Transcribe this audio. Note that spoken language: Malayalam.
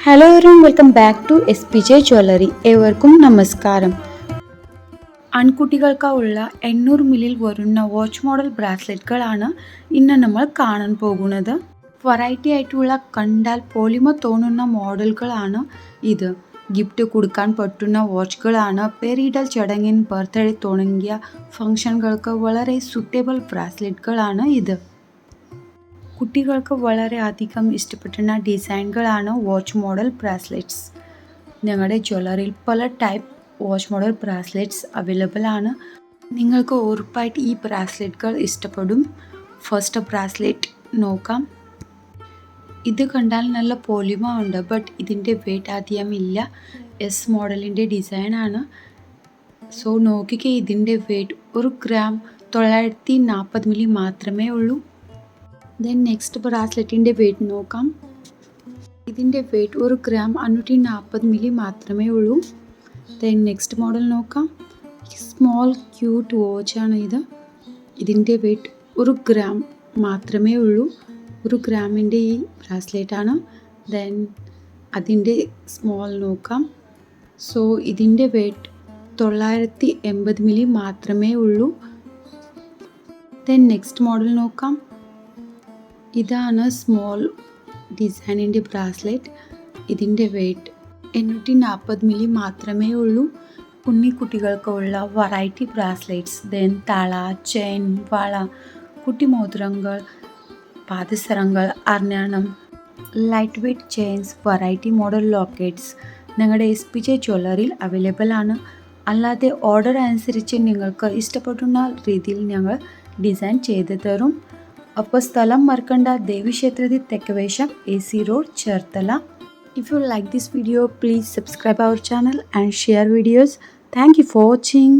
Hello everyone, welcome back to SPJ jewellery. ഏവർക്കും നമസ്കാരം. ആൺകുട്ടികൾക്കുള്ള 800 മില്ലിൽ വരുന്ന വാച്ച് മോഡൽ ബ്രാസ്ലെറ്റുകളാണ് ഇന്ന് നമ്മൾ കാണാൻ പോകുന്നത്. വെറൈറ്റി ആയിട്ടുള്ള കണ്ടാൽ പോളിമ തോന്നുന്ന മോഡലുകളാണ് ഇത്. ഗിഫ്റ്റ് കൊടുക്കാൻ പറ്റുന്ന വാച്ചുകളാണ്. പേരിടൽ ചടങ്ങിന്, ബർത്ത്ഡേ തുടങ്ങിയ ഫംഗ്ഷനുകൾക്ക് വളരെ സൂട്ടബിൾ ബ്രാസ്ലെറ്റുകളാണ് ഇത്. കുട്ടികൾക്ക് വളരെ അധികം ഇഷ്ടപ്പെടുന്ന ഡിസൈനുകളാണ് വാച്ച് മോഡൽ ബ്രാസ്ലെറ്റ്സ്. ഞങ്ങളുടെ ജ്വല്ലറിയിൽ പല ടൈപ്പ് വാച്ച് മോഡൽ ബ്രാസ്ലെറ്റ്സ് അവൈലബിൾ ആണ്. നിങ്ങൾക്ക് ഉറപ്പായിട്ട് ഈ ബ്രാസ്ലെറ്റുകൾ ഇഷ്ടപ്പെടും. ഫസ്റ്റ് ബ്രാസ്ലെറ്റ് നോക്കാം. ഇത് കണ്ടാൽ നല്ല പോളിമ ഉണ്ട്, ബട്ട് ഇതിൻ്റെ വെയിറ്റ് അധികം ഇല്ല. എസ് മോഡലിൻ്റെ ഡിസൈനാണ്. സോ നോക്കിക്കേ, ഇതിൻ്റെ വെയിറ്റ് 1 ഗ്രാം 940 മില്ലി മാത്രമേ ഉള്ളൂ. ദെൻ നെക്സ്റ്റ് ബ്രാസ്ലെറ്റിൻ്റെ വെയിറ്റ് നോക്കാം. ഇതിൻ്റെ വെയിറ്റ് 1 ഗ്രാം 540 മില്ലി മാത്രമേ ഉള്ളൂ. ദെൻ നെക്സ്റ്റ് മോഡൽ നോക്കാം. സ്മോൾ ക്യൂട്ട് വാച്ചാണ് ഇത്. ഇതിൻ്റെ വെയിറ്റ് 1 ഗ്രാം മാത്രമേ ഉള്ളൂ. 1 ഗ്രാമിൻ്റെ ഈ ബ്രാസ്ലെറ്റാണ്. ദെൻ അതിൻ്റെ സ്മോൾ നോക്കാം. സോ ഇതിൻ്റെ വെയിറ്റ് 980 മില്ലി മാത്രമേ ഉള്ളൂ. ദെൻ നെക്സ്റ്റ് മോഡൽ നോക്കാം. ഇതാണ് സ്മോൾ ഡിസൈനിൻ്റെ ബ്രാസ്ലെറ്റ്. ഇതിൻ്റെ വെയിറ്റ് 840 മില്ലി മാത്രമേ ഉള്ളൂ. കുട്ടികൾക്കുള്ള വെറൈറ്റി ബ്രാസ്ലെറ്റ്സ്. ദെൻ തള, ചെയിൻ, വള, കുട്ടിമോതിരങ്ങൾ, പാദസരങ്ങൾ, അർണ്ണാണം, light weight chains, variety model lockets ഞങ്ങളുടെ SPJ ജ്വല്ലറിയിൽ അവൈലബിൾ ആണ്. അല്ലാതെ ഓർഡർ അനുസരിച്ച് നിങ്ങൾക്ക് ഇഷ്ടപ്പെടുന്ന രീതിയിൽ ഞങ്ങൾ ഡിസൈൻ ചെയ്ത് തരും. അപ്പോൾ സ്ഥലം മറക്കണ്ട, ദേവീക്ഷേത്രത്തിൽ തെക്കുവശം AC road, Cherthala. If you like this video, please subscribe our channel and share videos. Thank you for watching.